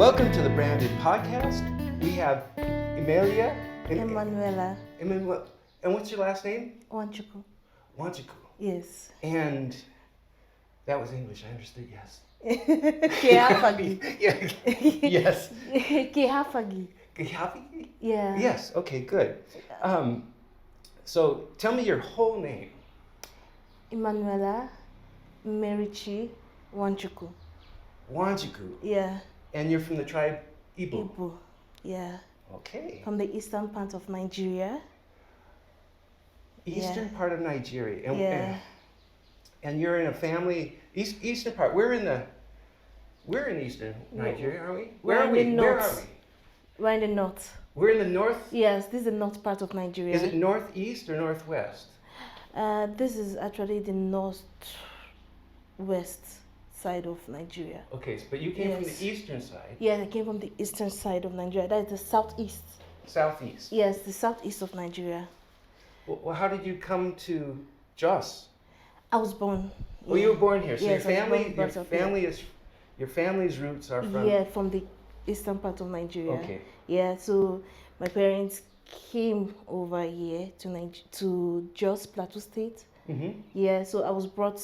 Welcome to the Branded Podcast. We have Emmanuela. Emmanuela. Emmanuela. And what's your last name? Wanchuku. Wanchuku. Yes. And that was English, I understood, yes. Kehafagi. Yeah. Yes. Kehafagi. Kehafagi? Yeah. Yes, okay, good. So tell me your whole name. Emmanuela Merichi Wanchuku. Wanchuku. Yeah. And you're from the tribe Igbo? Igbo. Yeah. Okay. From the eastern part of Nigeria. Eastern part of Nigeria. And you're in a family, eastern part. We're in eastern Nigeria, are we? Where are we? We're in the north. We're in the north? Yes, this is the north part of Nigeria. Is it northeast or northwest? This is actually the northwest side of Nigeria. Okay, but you came from the eastern side. Yeah, I came from the eastern side of Nigeria. That is the southeast. Southeast? Yes, the southeast of Nigeria. Well, how did you come to Jos? I was born. Oh, you were born here. So yes, your family's roots are from? Yeah, from the eastern part of Nigeria. Okay. Yeah, so my parents came over here to Jos, Plateau State. Mm-hmm. Yeah, so I was brought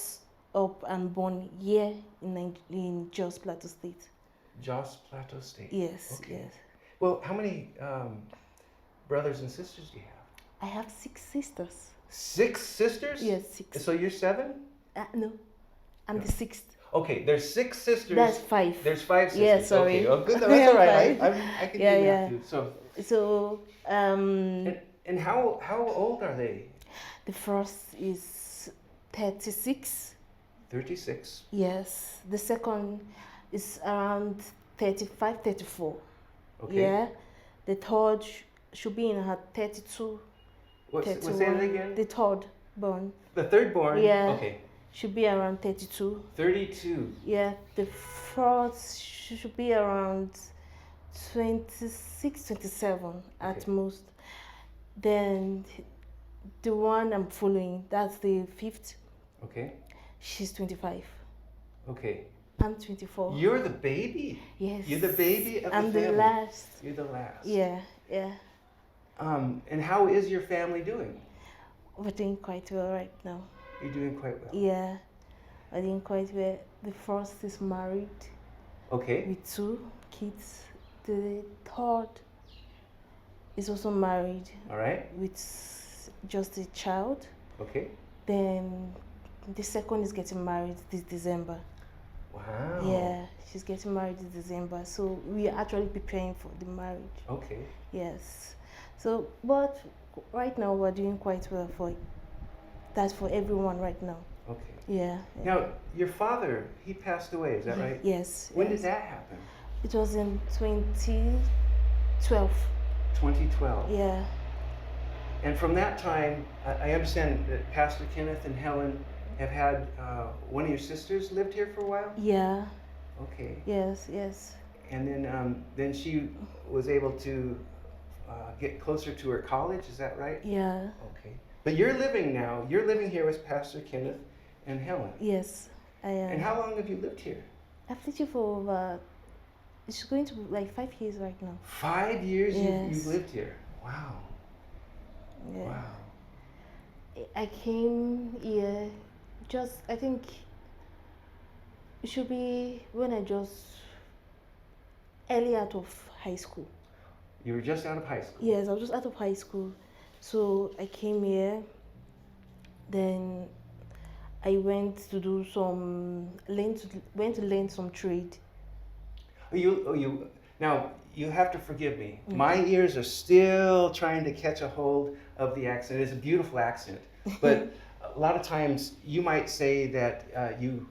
up and born here in Jos, Plateau State. Jos, Plateau State. Yes, okay. yes. Well, how many brothers and sisters do you have? I have 6 sisters. 6 sisters? Yes, 6. So you're 7? No, I'm the 6th. Okay, there's 6 sisters. That's 5. There's 5 sisters. Yeah, sorry. Okay, oh, good. That's all right. I can do that too. So and how old are they? The first is 36. 36. Yes. The second is around 35, 34. Okay. Yeah. The third should be in her 32. What's that again? The third born. The third born? Yeah. Okay. Should be around 32. 32. Yeah. The fourth should be around 26, 27 at most. Then the one I'm following, that's the 5th. Okay. She's 25. Okay. I'm 24. You're the baby? Yes. You're the baby of the family? I'm the last. You're the last. Yeah, yeah. And how is your family doing? We're doing quite well right now. You're doing quite well? Yeah, we're doing quite well. The first is married. Okay. With 2 kids. The third is also married. All right. With just a child. Okay. Then the second is getting married this December. Wow. Yeah, she's getting married this December. So we are actually preparing for the marriage. Okay. Yes. So, but right now we're doing quite well that's for everyone right now. Okay. Yeah. Now, your father, he passed away, is that right? Yes. When did that happen? It was in 2012. 2012. Yeah. And from that time, I understand that Pastor Kenneth and Helen have had one of your sisters lived here for a while? Yeah. Okay. Yes, yes. And then she was able to get closer to her college, is that right? Yeah. Okay. But you're living here with Pastor Kenneth and Helen. Yes, I am. And how long have you lived here? I've lived here for over, it's going to be like 5 years right now. 5 years Yes. you've lived here? Wow. Yeah. Wow. I came here I think it should be when I just early out of high school. You were just out of high school? Yes, I was just out of high school. So I came here, then I went to do went to learn some trade. Now, you have to forgive me. Mm-hmm. My ears are still trying to catch a hold of the accent. It's a beautiful accent. But a lot of times you might say that you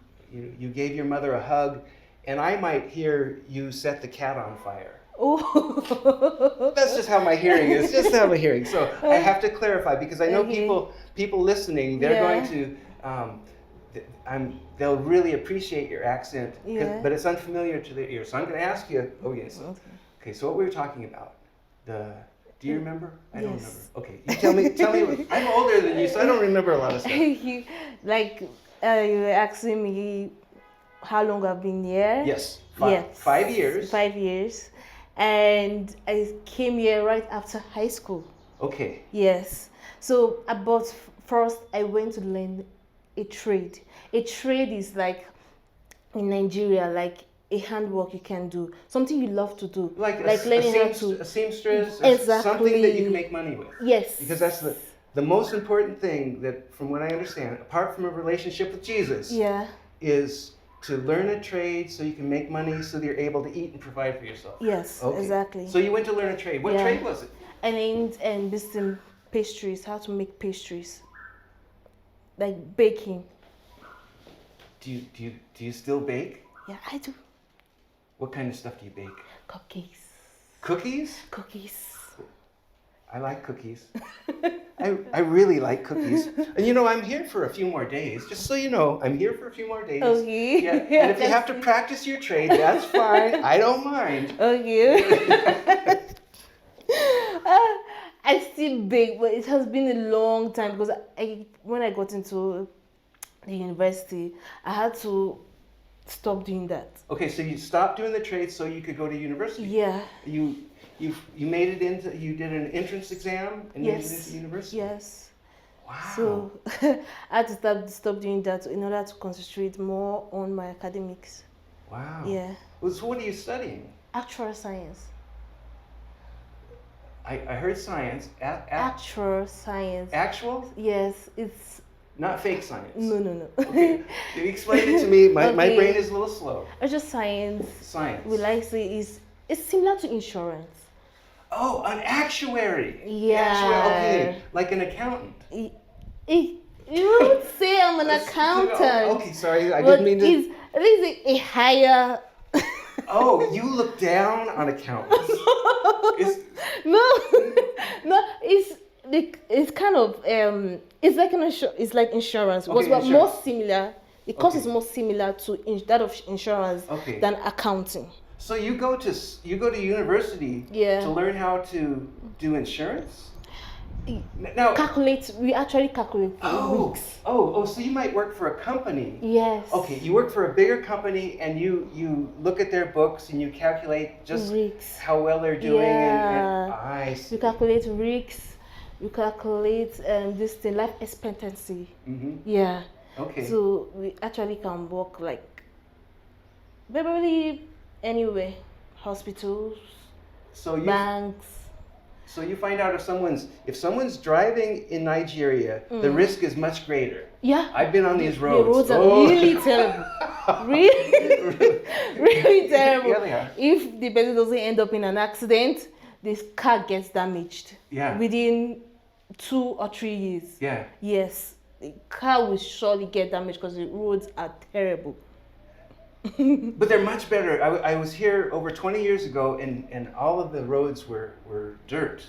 gave your mother a hug, and I might hear you set the cat on fire. Oh. That's just how my hearing is. Just how my hearing. So I have to clarify because I know people listening. They're going to. They'll really appreciate your accent, but it's unfamiliar to their ears. So I'm going to ask you. Oh yes. Okay. So what we were talking about. Do you remember? I don't remember. Okay. You tell me. I'm older than you, so I don't remember a lot of stuff. You were asking me how long I've been here. Yes. Yes. 5 years. 5 years. And I came here right after high school. Okay. Yes. So, but first I went to learn a trade. A trade is like in Nigeria, like a handwork you can do, something you love to do, Like learning how to a seamstress, exactly something that you can make money with. Yes. Because that's the most important thing that, from what I understand, apart from a relationship with Jesus, Yeah. is to learn a trade so you can make money so that you're able to eat and provide for yourself. Yes, Okay. exactly. So you went to learn a trade. What trade was it? I learned business pastries, how to make pastries, like baking. Do you still bake? Yeah, I do. What kind of stuff do you bake? Cookies. Cookies? Cookies. I like cookies. I really like cookies. And you know, I'm here for a few more days. Just so you know, I'm here for a few more days. Okay. Yeah. And if you have to practice your trade, that's fine. I don't mind. Okay. I still bake, but it has been a long time because when I got into the university, I had to stop doing that. Okay, so you stopped doing the trade so you could go to university. Yeah. You made it into, you did an entrance exam and made it into university. Yes. Wow. So I had to stop doing that in order to concentrate more on my academics. Wow. Yeah. Well, so what are you studying? Actual science. I heard science. Actual science. Actual? Yes, it's not fake science. No. Okay. You explain it to me. My brain is a little slow. Actual science. Science. We like to say it's similar to insurance. Oh, an actuary. Yeah. Actuary. Okay, like an accountant. You would say I'm an accountant. Okay, sorry, I didn't mean to. It is a higher. Oh, you look down on accountants. No, it's kind of it's like insurance because we're more similar. The course is more similar to that of insurance than accounting. So you go to university to learn how to do insurance? Now, we actually calculate weeks. So you might work for a company. Yes. Okay, you work for a bigger company and you look at their books and you calculate just weeks. How well they're doing and I see. You calculate risks, you calculate this thing, life expectancy. Mm-hmm. Yeah. Okay. So we actually can work like probably anywhere, hospitals, banks. So you find out if someone's driving in Nigeria, the risk is much greater. Yeah. I've been on these roads. The roads are really terrible. really terrible. Yeah, they are. If the person doesn't end up in an accident, this car gets damaged. Yeah. Within 2 or 3 years. Yeah. Yes. The car will surely get damaged because the roads are terrible. But they're much better. I was here over 20 years ago and all of the roads were dirt.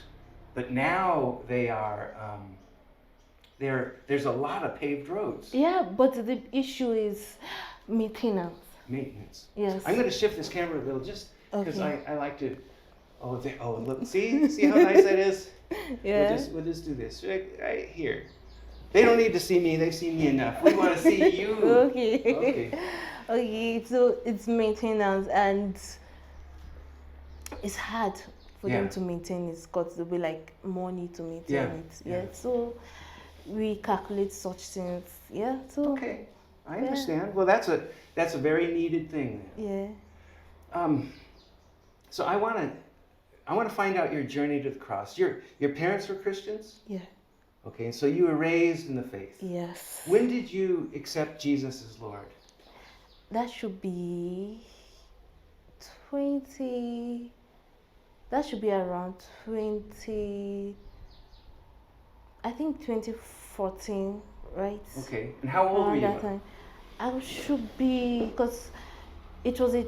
But now they are, there's a lot of paved roads. Yeah, but the issue is maintenance. Maintenance. Yes. I'm going to shift this camera a little just because I like to, look, see how nice that is? Yeah. We'll just do this right here. They don't need to see me, they've seen me enough. We want to see you. Okay, so it's maintenance and it's hard for them to maintain it because there'll be like money to maintain it. Yeah. So we calculate such things. Yeah. So okay, I understand. Well, that's a very needed thing. Yeah. So I want to find out your journey to the cross. Your parents were Christians? Yeah. Okay, so you were raised in the faith. Yes. When did you accept Jesus as Lord? That should be 20. That should be around 20. I think 2014, right? Okay. And how old were you? That time. I should be because it was a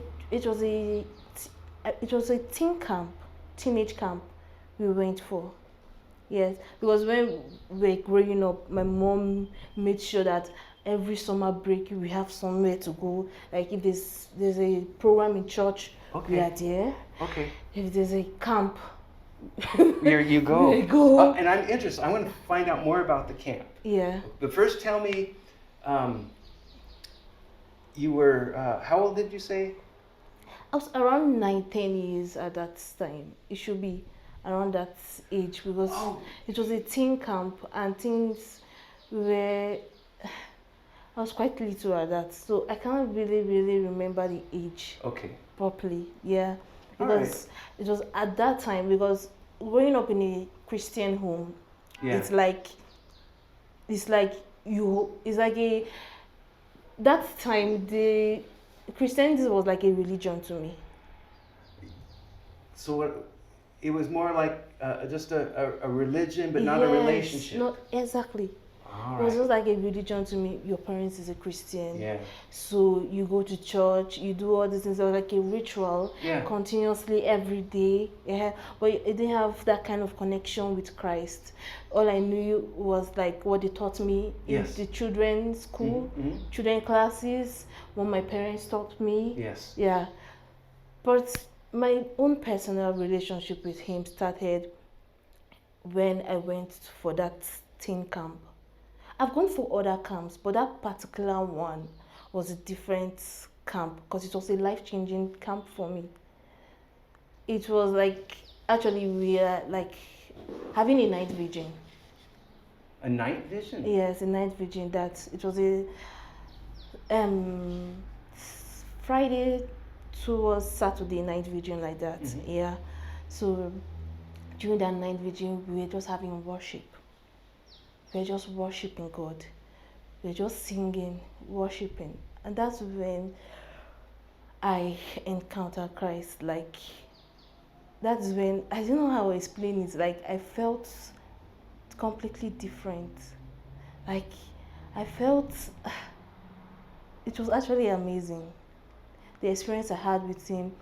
teenage camp we went for. Yes, because when we were growing up, my mom made sure that every summer break we have somewhere to go. Like if there's a program in church, we are there. Okay. If there's a camp, here you go. We go. And I'm interested. I want to find out more about the camp. Yeah. But first, tell me, you were, how old did you say? I was around 9, 10 years at that time. It should be around that age because Oh. it was a teen camp and things were. I was quite little at that, so I can't really remember the age Okay. properly. Yeah, All because it was at that time because growing up in a Christian home, Yeah. it's like it's like a that time the Christianity was like a religion to me. So what, it was more like just a religion, but not a Yes, relationship. not exactly. All It was right. just like a religion to me. Your parents is a Christian, Yeah. so you go to church, you do all these things. It was like a ritual, Yeah. continuously every day. Yeah, but it didn't have that kind of connection with Christ. All I knew was like what they taught me Yes. in the children's school, children classes, what my parents taught me. Yes. Yeah, but my own personal relationship with him started when I went for that teen camp. I've gone for other camps, but that particular one was a different camp because it was a life-changing camp for me. It was like actually we are like having a night vigil. A night vision? Yes, a night vigil. That it was a Friday towards Saturday night vigil like that. Yeah. So during that night vigil, we were just having worship. We're just worshiping God. We're just singing, worshiping. And that's when I encountered Christ. Like, that's when, I don't know how to explain it. Like, I felt completely different. Like, I felt, it was actually amazing. The experience I had with him.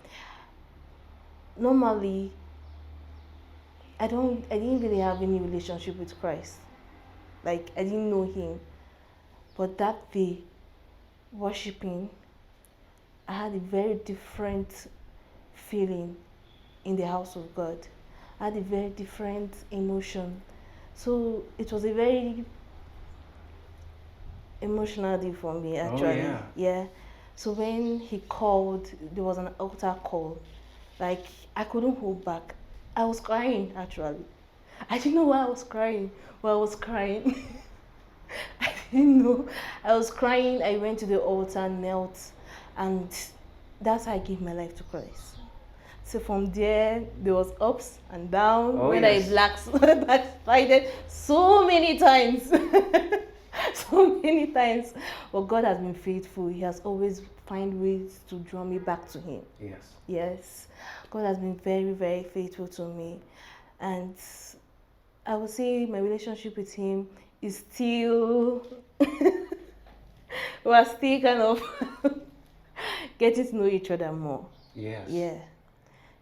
Normally, I didn't really have any relationship with Christ. Like, I didn't know him. But that day, worshiping, I had a very different feeling in the house of God. I had a very different emotion. So it was a very emotional day for me, actually. Oh, yeah. Yeah. So when he called, there was an altar call. Like, I couldn't hold back. I was crying, actually. I didn't know why I was crying, but I was crying. I didn't know. I was crying. I went to the altar, knelt, and that's how I gave my life to Christ. So from there was ups and downs. Oh, when yes. I backslided so many times. So many times. But God has been faithful. He has always found ways to draw me back to Him. Yes. Yes. God has been very, very faithful to me. And I would say my relationship with Him is still, we're still kind of getting to know each other more. Yes. Yeah.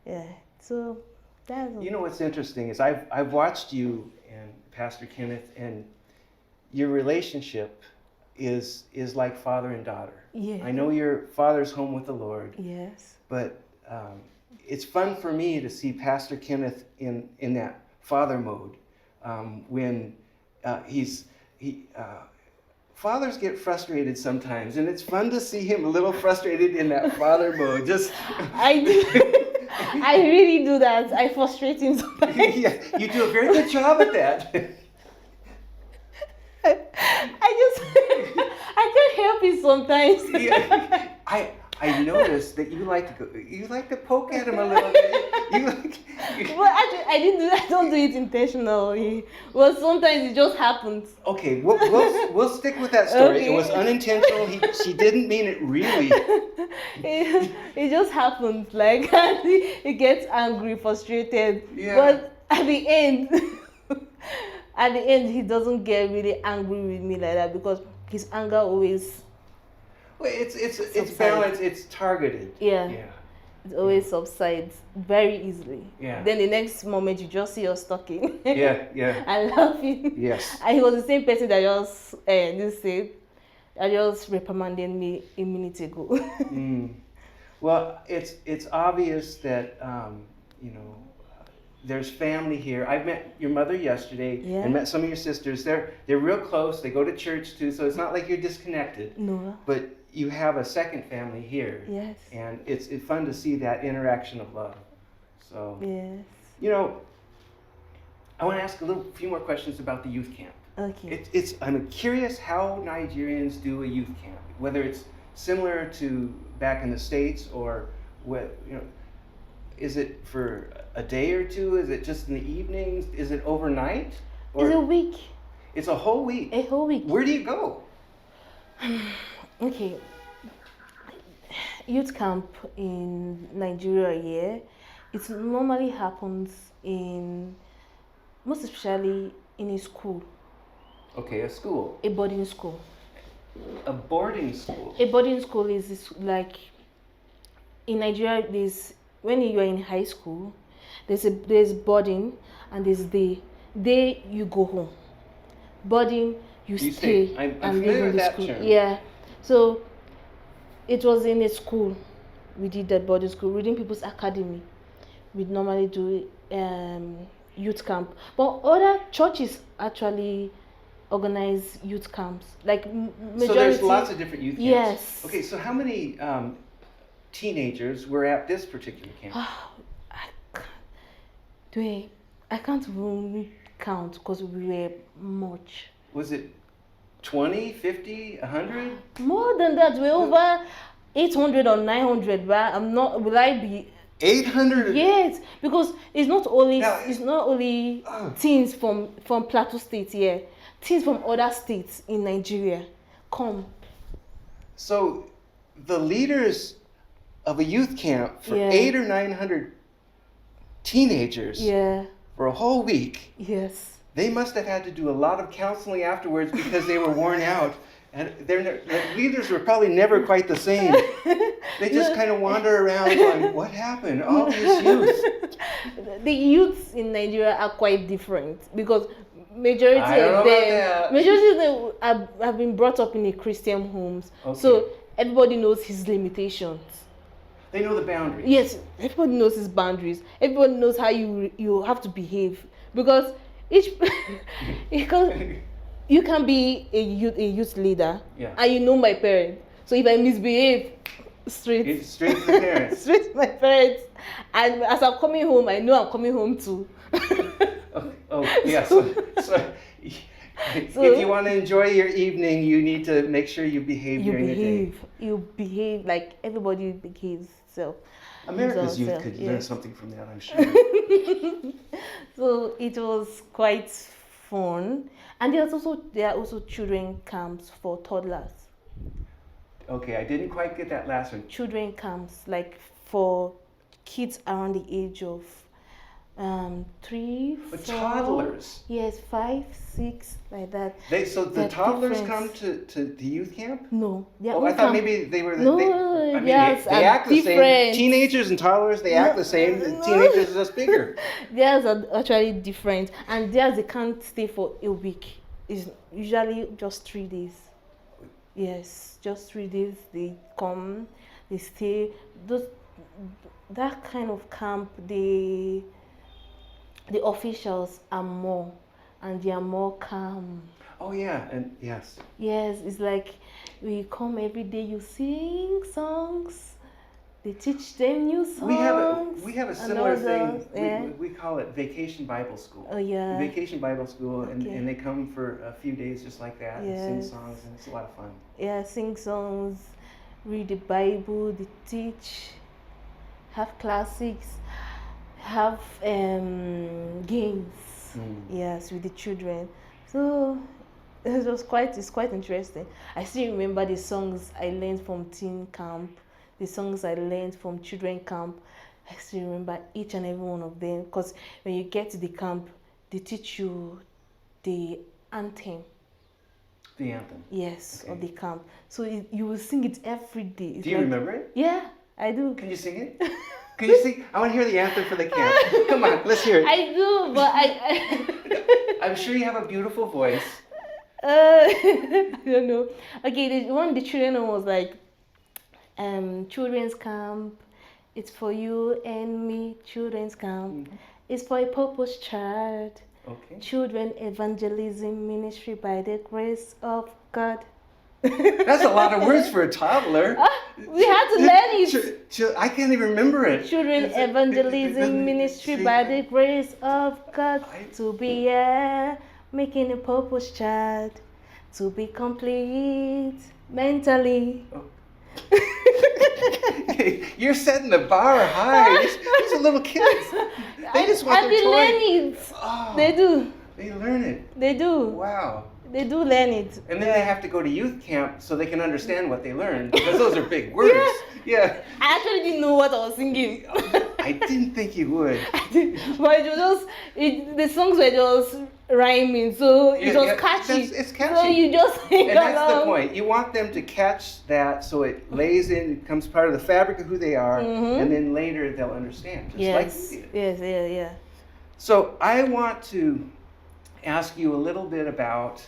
Yeah. So that's You know what's interesting is I've watched you and Pastor Kenneth, and your relationship is like father and daughter. Yeah. I know your father's home with the Lord. Yes. But it's fun for me to see Pastor Kenneth in that father mode when fathers get frustrated sometimes, and it's fun to see him a little frustrated in that father mode. Just I do. I really do that. I frustrate him sometimes. yeah, you do a very good job at that. I can't help it sometimes. Yeah, I noticed that you like to poke at him a little bit. Well, actually, I don't do it intentionally. Well, sometimes it just happens. Okay, we'll stick with that story. Okay. It was unintentional. She didn't mean it really. It just happens. Like he gets angry, frustrated. Yeah. But at the end, he doesn't get really angry with me like that because his anger always. Well, it's Subsides. balanced. It's targeted. Yeah. Yeah. It always subsides very easily. Yeah. Then the next moment you just see us talking. Yeah. Yeah. And laughing. Yes. And he was the same person that just reprimanded me a minute ago. Well, it's obvious that there's family here. I've met your mother yesterday and met some of your sisters. They're real close. They go to church too, so it's not like you're disconnected. No. But you have a second family here. Yes. And it's fun to see that interaction of love. So, Yes. you know, I want to ask a few more questions about the youth camp. Okay. I'm curious how Nigerians do a youth camp, whether it's similar to back in the States or is it for a day or two? Is it just in the evenings? Is it overnight? Or It's a week. It's a whole week. A whole week. Where do you go? Okay. Youth camp in Nigeria here, it normally happens most especially in a school. Okay, a school. A boarding school. A boarding school. A boarding school is like, in Nigeria, when you are in high school, there's boarding and there's day. Day you go home. Boarding you stay. I'm and familiar live in with the that school. term. Yeah. So it was in a school. We did that boarding school, Reading People's Academy. We normally do youth camp, but other churches actually organize youth camps. Like majority. So there's lots of different youth camps. Yes. Okay, so how many teenagers were at this particular camp? I can't even count because we were much. Was it 20, 50, 100? More than that, we're over 800 or 900. But will I be 800? Yes, because it's not only Oh. teens from Plateau State here. Teens from other states in Nigeria come. So the leaders of a youth camp for Yeah. 800 or 900 teenagers Yeah. for a whole week, Yes. they must have had to do a lot of counseling afterwards because they were worn out. And the leaders were probably never quite the same. They just kind of wander around going, what happened? All these youth. The youths in Nigeria are quite different because majority I don't know of about them have been brought up in a Christian homes. Okay. So everybody knows his limitations. They know the boundaries. Yes, everybody knows his boundaries. Everybody knows how you have to behave because you can be a youth leader, Yeah. and you know my parents. So if I misbehave, It's straight straight to the parents. straight to my parents, and as I'm coming home, I know I'm coming home too. Yeah. So if you want to enjoy your evening, you need to make sure you behave during the day. You behave like everybody behaves. So America's youth themselves, could yes. learn something from that, I'm sure. So it was quite fun, and there are also children camps for toddlers. Okay, I didn't quite get that last one. Children camps like for kids around the age of 3, 4. But toddlers. Yes, 5, 6, like that. So the They're toddlers different. come to the youth camp? No, they are Oh, I all thought camp- maybe they were. No, they theirs are act the same. different. Teenagers and toddlers, they act the same. The No. teenagers are just bigger. Theirs are actually different, and theirs they can't stay for a week. It's usually just 3 days. Yes, just 3 days. They come, they stay. That kind of camp, the officials are more, and they are more calm. Oh yeah, and yes. Yes, it's like we come every day. You sing songs. They teach them new songs. We have a and similar all thing. those, yeah. We call it Vacation Bible School. Oh yeah. Vacation Bible School, Okay. and they come for a few days just like that and sing Yes. songs, and it's a lot of fun. Yeah, sing songs, read the Bible, they teach, have classics, have games. Yes, with the children. So it's quite interesting. I still remember the songs I learned from teen camp, the songs I learned from children camp. I still remember each and every one of them because when you get to the camp, they teach you the anthem. The anthem. Yes, Okay. of the camp. So you will sing it every day. It's Do you like- remember it? Yeah, I do. Can you sing it? Can you sing? I want to hear the anthem for the camp. Come on, let's hear it. I do, but I I'm sure you have a beautiful voice. I don't know. Okay, the children one was like, children's camp. It's for you and me. Children's camp. It's for a purpose, child. Okay. Children evangelism ministry by the grace of God. That's a lot of words for a toddler. We had to learn it. I can't even remember it. Children evangelism ministry by the grace of God to be here, making a purpose child, to be complete mentally. Oh. You're setting the bar high. These are little kids. They just want their toy. Learn it. Oh, They do. they learn it. They do. Wow. They do learn it. And then they have to go to youth camp so they can understand what they learned, because those are big words. Yeah. I actually didn't know what I was singing. I didn't think you would. But it was the songs were just rhyming, so it was catchy. It's catchy. So you just sing and that's along. the point. You want them to catch that so it lays in, it becomes part of the fabric of who they are, and then later they'll understand. Just like you did. Yes, yeah. So I want to ask you a little bit about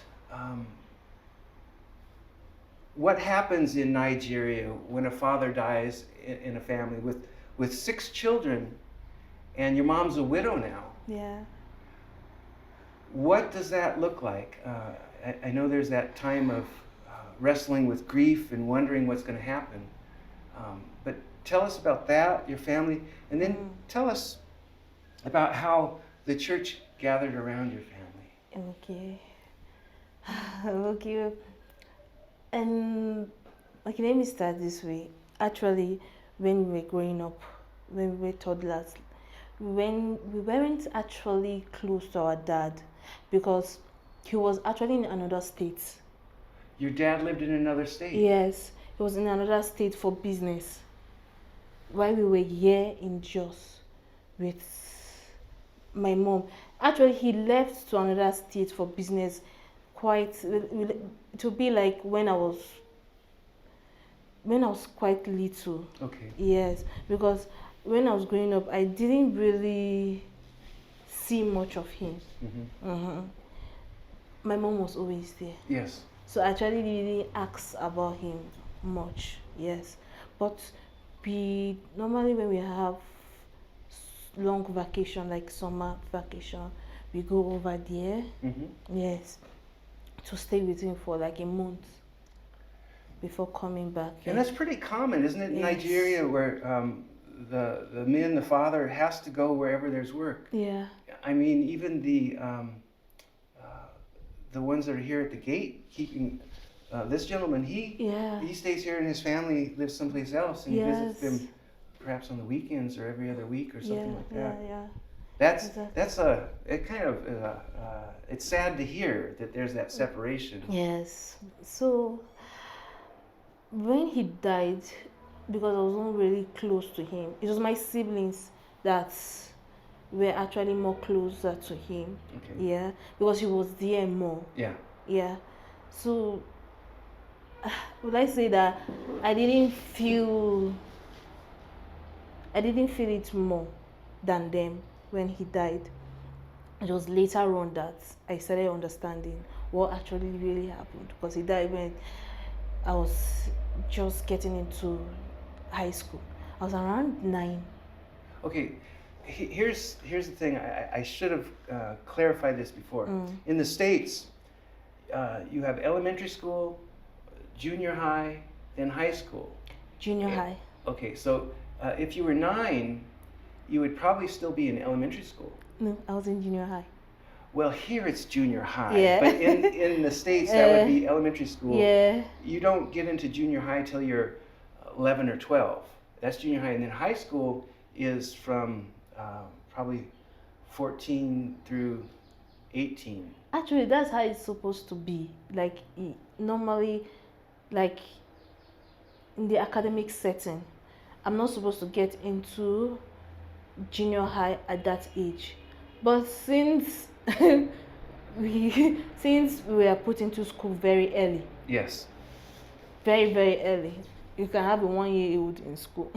what happens in Nigeria when a father dies in a family with 6 children, and your mom's a widow now. Yeah. What does that look like? I know there's that time of wrestling with grief and wondering what's going to happen. But tell us about that, your family, and then tell us about how the church gathered around your family. Okay. Okay. Okay, let me start this way. Actually, when we were growing up, when we were toddlers, we weren't actually close to our dad because he was actually in another state. Your dad lived in another state? Yes, he was in another state for business. While we were here in Jos with my mom. Actually, he left to another state for business to be like when I was quite little. Okay. Yes, because when I was growing up, I didn't really see much of him. My mom was always there. Yes. So I actually didn't ask about him much. Yes, but we normally when we have long vacation like summer vacation, we go over there. Yes, to stay with him for like a month before coming back. And that's pretty common, isn't it, in Nigeria, where the father has to go wherever there's work. Yeah. I mean, even the ones that are here at the gate keeping this gentleman, he stays here and his family lives someplace else, and he visits them perhaps on the weekends or every other week or something like that. It's sad to hear that there's that separation. Yes. So when he died, because I wasn't really close to him, it was my siblings that were actually more closer to him. Okay. Yeah, because he was there more. Yeah. Yeah. So would I say that I didn't feel it more than them when he died. It was later on that I started understanding what actually really happened, because he died when I was just getting into high school. I was around 9. Okay, here's the thing. I should have clarified this before. In the States, you have elementary school, junior high, then high school. Junior high. Okay, so if you were 9, you would probably still be in elementary school. No, I was in junior high. Well, here it's junior high, Yeah. but in the States that would be elementary school. Yeah. You don't get into junior high till you're 11 or 12. That's junior high, and then high school is from probably 14 through 18. Actually, that's how it's supposed to be. Like normally, like in the academic setting, I'm not supposed to get into junior high at that age. But since we are put into school very early. Yes. Very, very early. You can have a 1-year-old in school.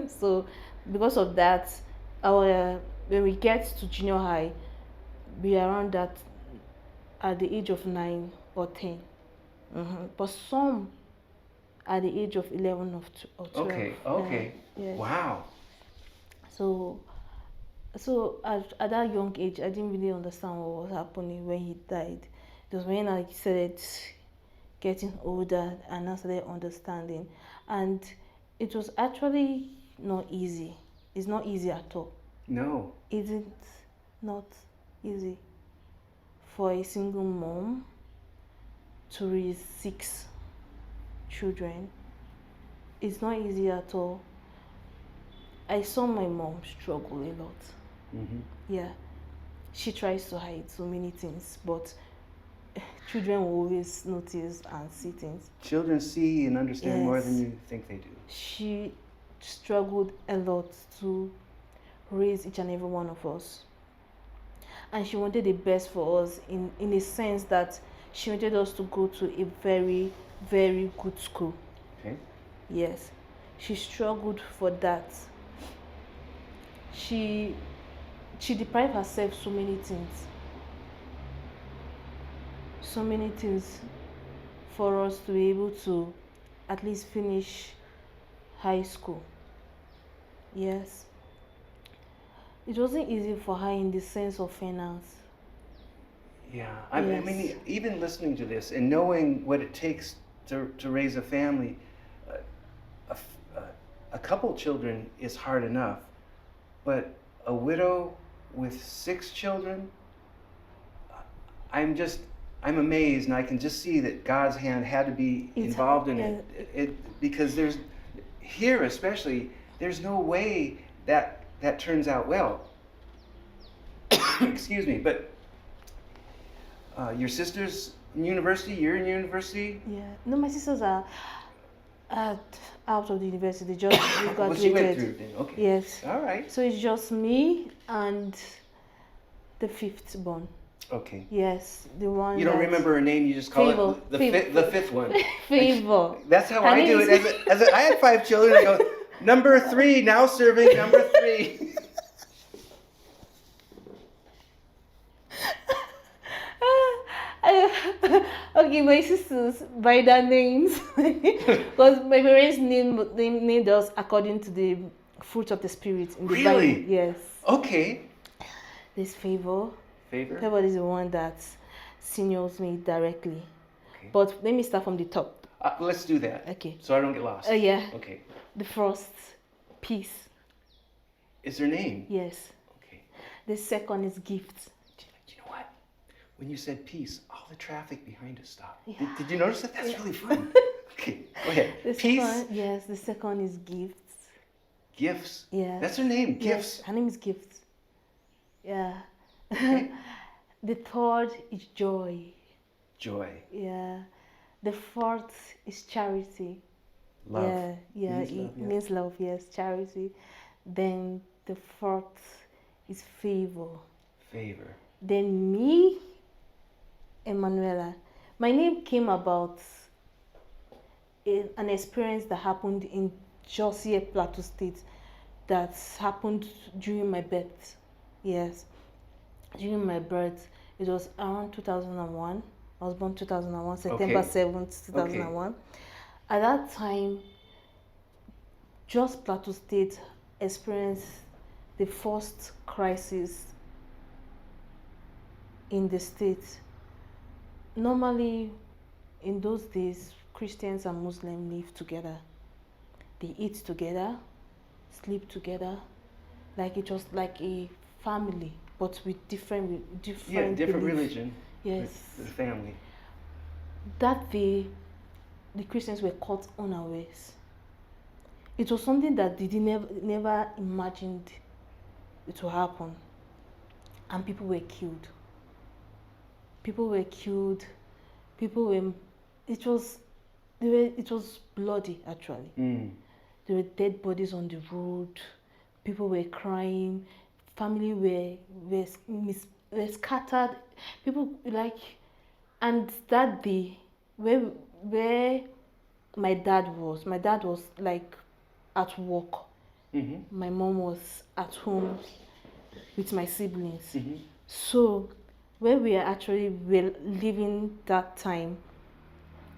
So because of that, when we get to junior high, we are around that at the age of 9 or 10. But some at the age of 11 or 12. Okay. Yes. Wow. So at that young age, I didn't really understand what was happening when he died. It was when I started getting older, and now started understanding. And it was actually not easy. It's not easy at all. No. Isn't not easy for a single mom to raise 6 children. It's not easy at all. I saw my mom struggle a lot. Mm-hmm. Yeah, she tries to hide so many things, but children will always notice and see things. Children see and understand more than Yes. you think they do. She struggled a lot to raise each and every one of us. And she wanted the best for us in a sense that she wanted us to go to a very, very good school. Okay. Yes. She struggled for that. She deprived herself so many things. So many things for us to be able to at least finish high school. Yes. It wasn't easy for her in the sense of finance. Yeah, I Yes. mean, even listening to this and knowing what it takes to raise a family, a couple children is hard enough, but a widow with 6 children, I'm amazed, and I can just see that God's hand had to be involved in it, because here especially, there's no way that turns out well. Excuse me, but your sister's in university, you're in university? Yeah. No, my sisters are out of the university. They just graduated. Well, she went through then, okay. Yes. All right. So it's just me and the 5th born. Okay. Yes, the one. You don't remember her name, you just call Favor. it the fifth one. Favor. That's how Her I name do is- it. I had 5 children, I go, number 3, now serving number 3. Okay, my sisters by their names because my parents named us according to the fruit of the spirit in the Really? Bible. Yes. Okay. This Favor. Favor? Favor is the one that seniors me directly. Okay. But let me start from the top. Let's do that. Okay. So I don't get lost. Yeah. Okay. The first, Peace. Is her name? Yes. Okay. The second is Gift. Do you know what? When you said peace, all the traffic behind us stopped. Yeah. Did you notice that? That's really fun. Okay, go ahead. The Peace, second, yes, the second is Gift. gifts. Yeah. That's her name, Yes, gifts. her name is Gift. Yeah. Okay. The third is Joy. Joy, Yeah. The fourth is Charity. love. Yeah, yeah, Means it love, yeah. means love, yes, charity. Then the fourth is Favor. Favor. Then me, Emmanuela. My name came about in an experience that happened in Jos here, Plateau State, that happened during my birth. Yes, during my birth. It was around 2001. I was born 2001, September Okay. 7th, 2001. At that time, Jos Plateau State experienced the first crisis in the state. Normally, in those days, Christians and Muslims live together. They eat together, sleep together, like it was like a family, but with different Yeah, different beliefs. religion. Yes. The family. That day, the Christians were caught unawares. It was something that they never imagined it would happen, and people were killed. People were killed. People were. It was bloody actually. Mm. There were dead bodies on the road. People were crying. Family were scattered. People like, and that day, where my dad was like at work. Mm-hmm. My mom was at home with my siblings. Mm-hmm. So where we are actually were living that time,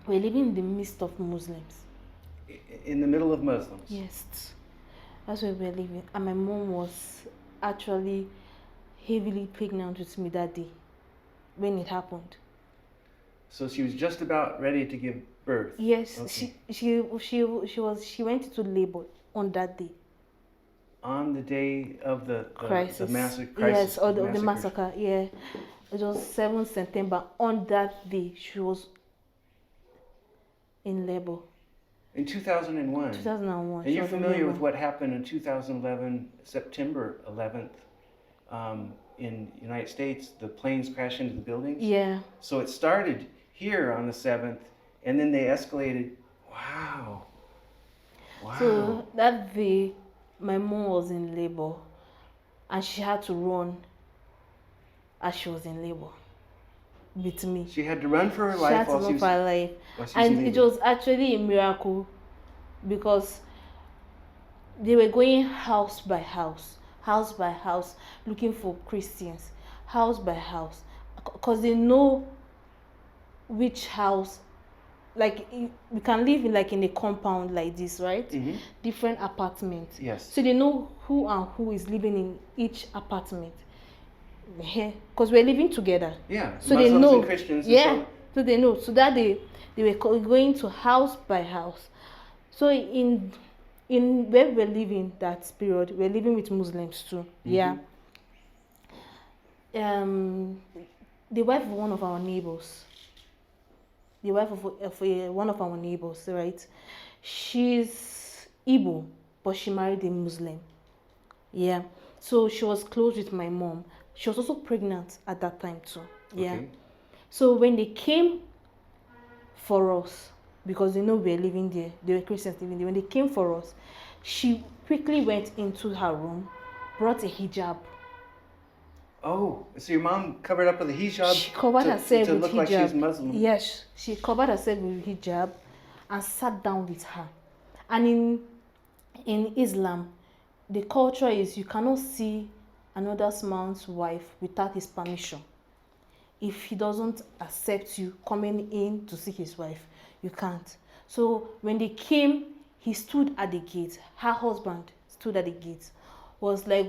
we're living in the midst of Muslims. In the middle of Muslims. Yes, that's where we're living. And my mom was actually heavily pregnant with me that day when it happened. So she was just about ready to give birth. Yes, Okay. she went into labor on that day. On the day of the Crisis. massacre. Yes, or the massacre. massacre. Yeah, it was 7th September. On that day, she was in labor. In 2001. 2001. And you're familiar with what happened in 2011, September 11th, in the United States? The planes crashed into the buildings? Yeah. So it started here on the 7th, and then they escalated. Wow. Wow. So that day, my mom was in labor, and she had to run as she was in labor with me. She had to run for her life. She had to run for her life. And it was actually a miracle because they were going house by house, looking for Christians, house by house, because they know which house, like we can live in a compound like this, right? Mm-hmm. Different apartments. Yes. So they know who and who is living in each apartment. Because we're living together. Yeah. So Muslims they know. and Christians. Yeah. So they know. So that they were going to house by house. So in where we're living that period, we're living with Muslims too. Mm-hmm. Yeah. The wife of one of our neighbors. The wife of one of our neighbors, right? She's Igbo, but she married a Muslim. Yeah. So she was close with my mom. She was also pregnant at that time too. Yeah. Okay. So when they came for us, because they know we were living there, they were Christians living there. When they came for us, she quickly went into her room, brought a hijab. Oh, so your mom covered up with a hijab. She covered herself to with look hijab. like she was Muslim. Yes, she covered herself with hijab and sat down with her. And in Islam, the culture is you cannot see another man's wife without his permission. If he doesn't accept you coming in to see his wife, you can't. So when they came, he stood at the gate. Her husband stood at the gate. Was like,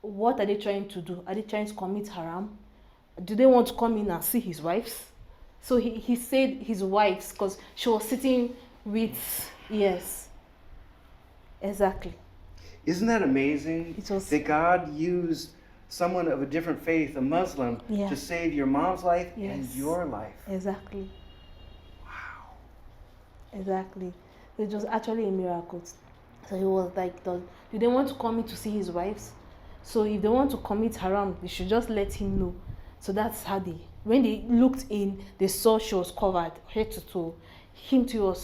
what are they trying to do? Are they trying to commit haram? Do they want to come in and see his wives? So he said his wives because she was sitting with, yes, exactly. Isn't that amazing? That God used someone of a different faith, a Muslim, to save your mom's life and your life. Exactly. Wow. Exactly. It was actually a miracle. So he was like, do they want to come in to see his wives? So if they want to commit haram, they should just let him know. So that's how when they looked in, they saw she was covered head to toe. Him too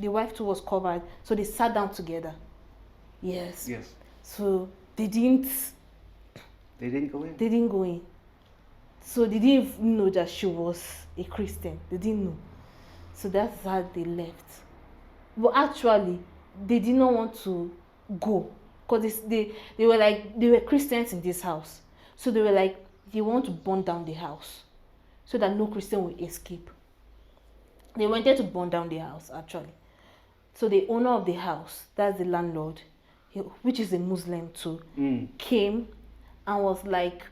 the wife too was covered. So they sat down together. Yes. Yes. So they didn't go in. They didn't go in. So they didn't even know that she was a Christian. They didn't know. So that's how they left. But actually, they did not want to go because they were Christians in this house. So they were like, they want to burn down the house so that no Christian will escape. They wanted to burn down the house actually. So the owner of the house, that's the landlord, which is a Muslim too, came and was like,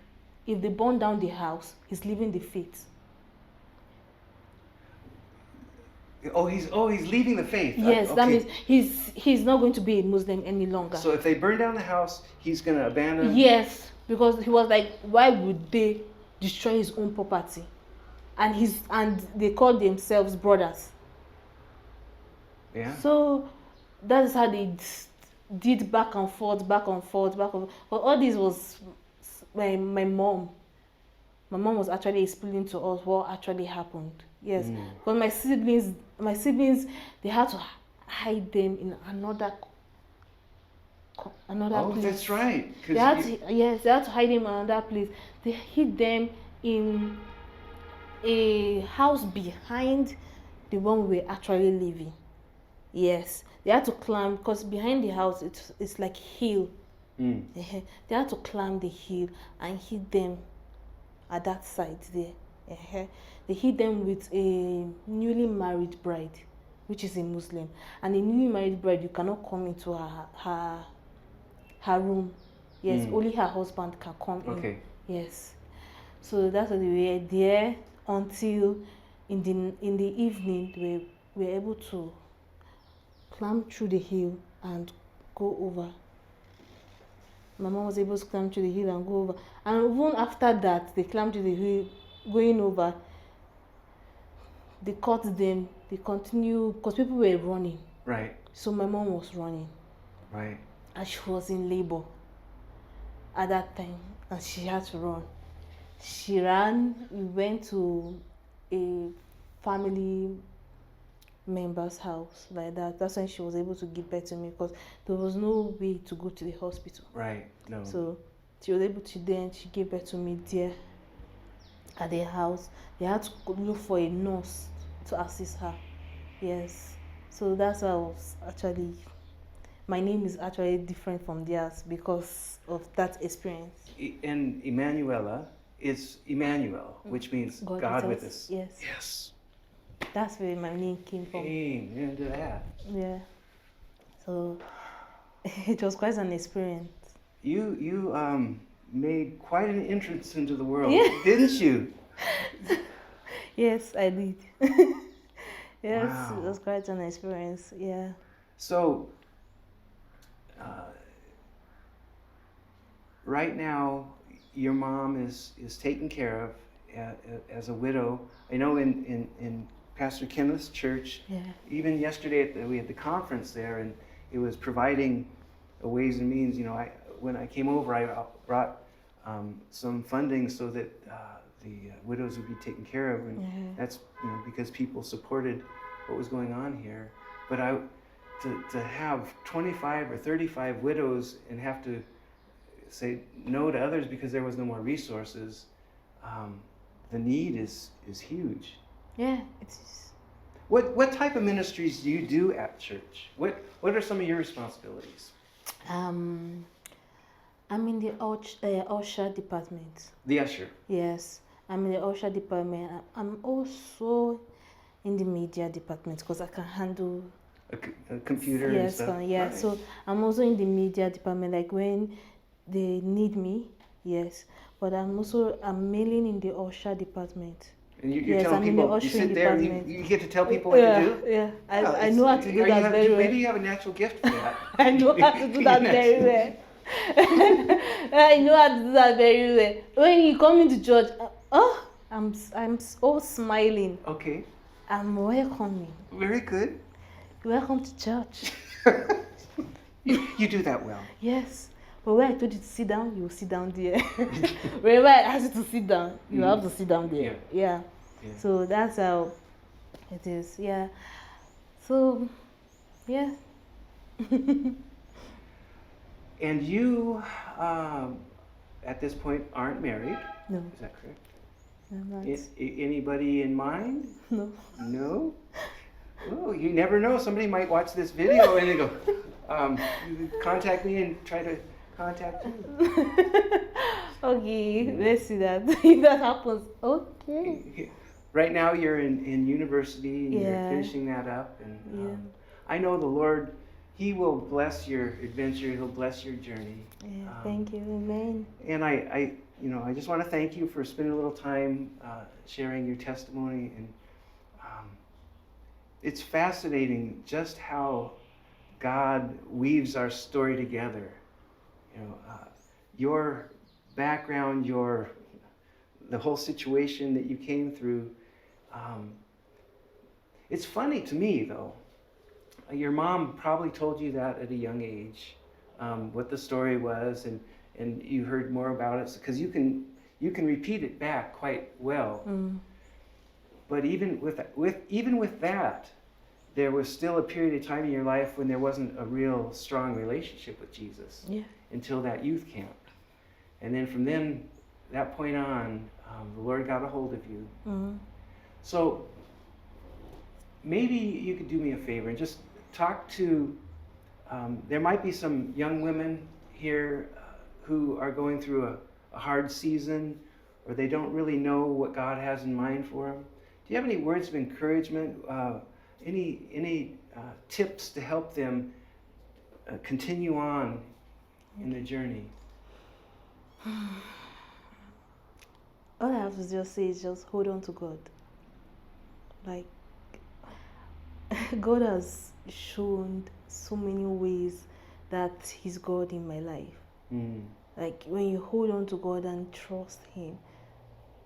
if they burn down the house, he's leaving the faith. He's leaving the faith. Yes, okay. That means he's not going to be a Muslim any longer. So if they burn down the house, he's going to abandon. Yes, because he was like, why would they destroy his own property? And they called themselves brothers. Yeah. So that's how they did back and forth. But all this was my mom. My mom was actually explaining to us what actually happened. Yes, because my siblings, they had to hide them in another place. Oh, that's right. They had to hide them in another place. They hid them in a house behind the one we were actually living. Yes, they had to climb because behind the house it's like hill. They had to climb the hill and hid them at that side there. They hid them with a newly married bride, which is a Muslim. And a newly married bride, you cannot come into her room. Yes, only her husband can come in. Yes. So that's why they were there until in the evening we were able to climb through the hill and go over. My mom was able to climb through the hill and go over. And even after that, they climbed through the hill, going over. They caught them. They continued because people were running. Right. So my mom was running. Right. And she was in labor at that time, and she had to run. She ran. We went to a family member's house like that. That's when she was able to give birth to me because there was no way to go to the hospital. Right. No. So she was able to then she gave birth to me there at the house. They had to look for a nurse to assist her. Yes. So that's why I was actually my name is actually different from theirs because of that experience. And Emmanuela is Emmanuel, which means God with us. Yes. Yes. That's where my name came from. Amen to that. Yeah. So it was quite an experience. You made quite an entrance into the world, Yeah. didn't you? Yes, I did. Yes, Wow. it was quite an experience. Yeah. So, right now, your mom is taken care of as a widow. I know in Pastor Kenneth's church, Yeah. even yesterday we had the conference there, and it was providing a ways and means. You know, when I came over, I brought some funding so that the widows would be taken care of, and that's because people supported what was going on here. But to have 25 or 35 widows and have to say no to others because there was no more resources, the need is huge. Yeah, it is. What type of ministries do you do at church? What are some of your responsibilities? I'm in the usher department. The usher. Yes, I'm in the usher department. I'm also in the media department because I can handle A computer and stuff. Yeah. Right. So I'm also in the media department, like when they need me. Yes, but I'm mainly in the usher department. And you're Yes, telling I'm in the people, you ushering sit there and department. you get to tell people what to do? Yeah, Oh, I know how to do that very well. Maybe you have a natural gift for that. I know how to do that very well. I know how to do that very well. When you come into church, I'm all smiling. Okay. I'm welcoming. Very good. Welcome to church. You do that well. Yes. But when I told you to sit down, you will sit down there. Wherever I asked you to sit down, you have to sit down there. Yeah. So that's how it is. Yeah. So, yeah. And you, at this point, aren't married. No. Is that correct? I'm not. Anybody in mind? No. No? Oh, you never know. Somebody might watch this video and they go, you contact me and try to contact you. Okay, let's see that. If that happens, okay. Right now you're in university and you're Yeah. finishing that up. And Yeah. I know the Lord, He will bless your adventure. He'll bless your journey. Yeah, thank you. Amen. And I just want to thank you for spending a little time sharing your testimony. And it's fascinating just how God weaves our story together. Your background, the whole situation that you came through. It's funny to me, though. Your mom probably told you that at a young age, what the story was, and you heard more about it because you can repeat it back quite well. But even with that, there was still a period of time in your life when there wasn't a real strong relationship with Jesus until that youth camp. And then from that point on, the Lord got a hold of you. So maybe you could do me a favor and just talk to, there might be some young women here who are going through a hard season, or they don't really know what God has in mind for them. Do you have any words of encouragement, any tips to help them continue on in their journey? All I have to just say is just hold on to God. Like, God has shown so many ways that He's God in my life. Mm. Like, when you hold on to God and trust Him,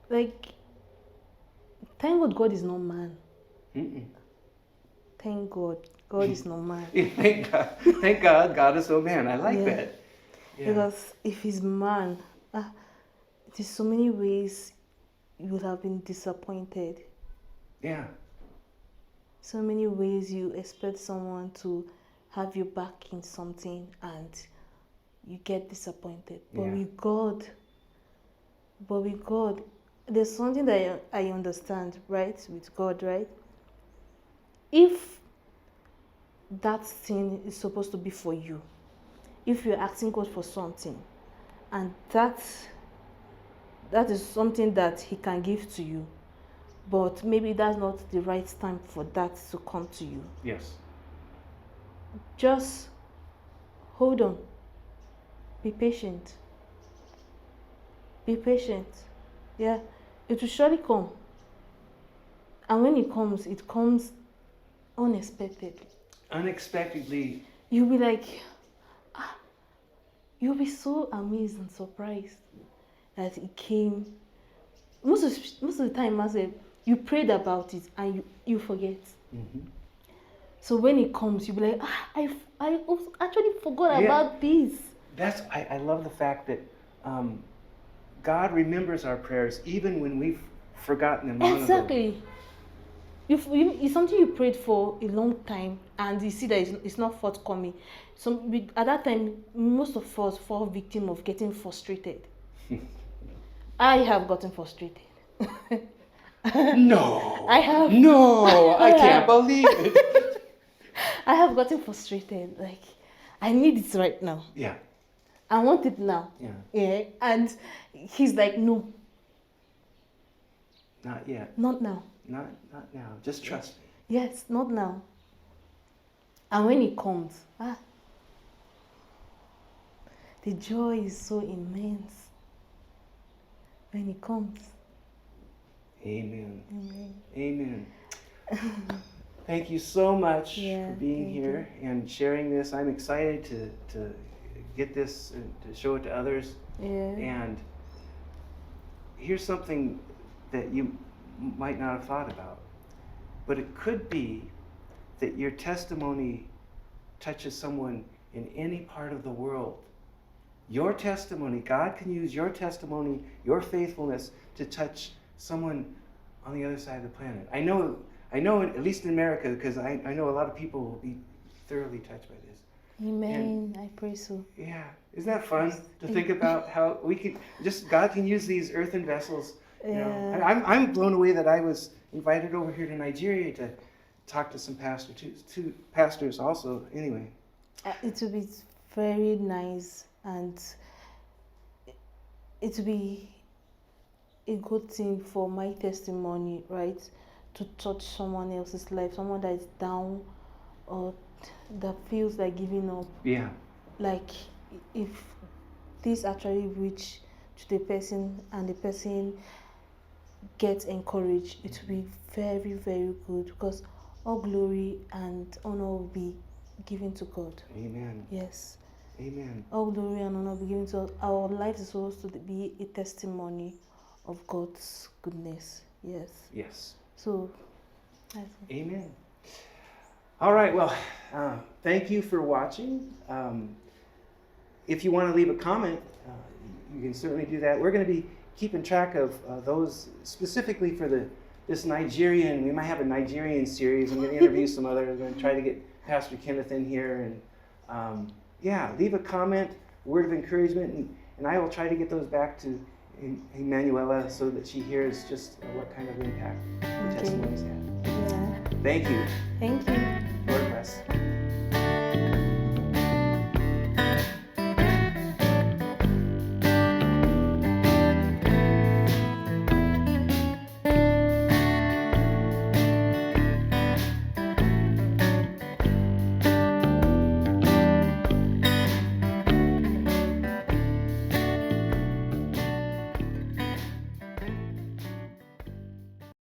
like, thank God God is not man. Mm-mm. Thank God God is not man. Yeah, thank God. Thank God, God is no man. I like Yeah. that. Yeah. Because if He's man, there's so many ways you would have been disappointed. Yeah. So many ways you expect someone to have your back in something and you get disappointed. But Yeah. with God, there's something that I understand, right? With God, right? If that thing is supposed to be for you, if you're asking God for something, and that is something that He can give to you, but maybe that's not the right time for that to come to you. Yes. Just hold on. Be patient. Be patient. Yeah, it will surely come. And when it comes unexpectedly. Unexpectedly. You'll be like, you'll be so amazed and surprised that it came. Most of the time, I said, you prayed about it and you forget. Mm-hmm. So when it comes, you'll be like, I actually forgot about this. I love the fact that God remembers our prayers even when we've forgotten them. Exactly. It's something you prayed for a long time and you see that it's not forthcoming. So at that time, most of us fall victim of getting frustrated. I have gotten frustrated. No. I have. No, I can't believe it. I have gotten frustrated. Like, I need it right now. Yeah. I want it now. Yeah. And He's like, no. Not yet. Not now. Not now. Just trust me. Yes, not now. And when it comes, the joy is so immense. When it comes. Amen. Amen. Amen. Thank you so much Yeah, for being here and sharing this. I'm excited to get this and to show it to others. Yeah. And here's something that you might not have thought about, but it could be that your testimony touches someone in any part of the world. Your testimony, God can use your testimony, your faithfulness to touch someone on the other side of the planet. I know at least in America, because I know a lot of people will be thoroughly touched by this. Amen. I pray so. Yeah. Isn't that fun to think about how we can God can use these earthen vessels. You know, I'm blown away that I was invited over here to Nigeria to talk to some two pastors also. Anyway, it will be very nice, and it will be a good thing for my testimony, right? To touch someone else's life, someone that is down or that feels like giving up. Yeah. Like, if this actually reach to the person and the person gets encouraged, it will be very, very good, because all glory and honor will be given to God. Amen. Yes. Amen. All glory and honor will be given to us. Our life is supposed to be a testimony of God's goodness. Yes. Yes. So, that's it. Amen. All right. Well, thank you for watching. If you want to leave a comment, you can certainly do that. We're going to be keeping track of those specifically for this Nigerian. We might have a Nigerian series. I'm going to interview some others. I'm going to try to get Pastor Kenneth in here, and leave a comment, word of encouragement, and I will try to get those back to Emmanuela so that she hears just what kind of impact the testimonies have. Yeah. Thank you. Thank you. Lord bless.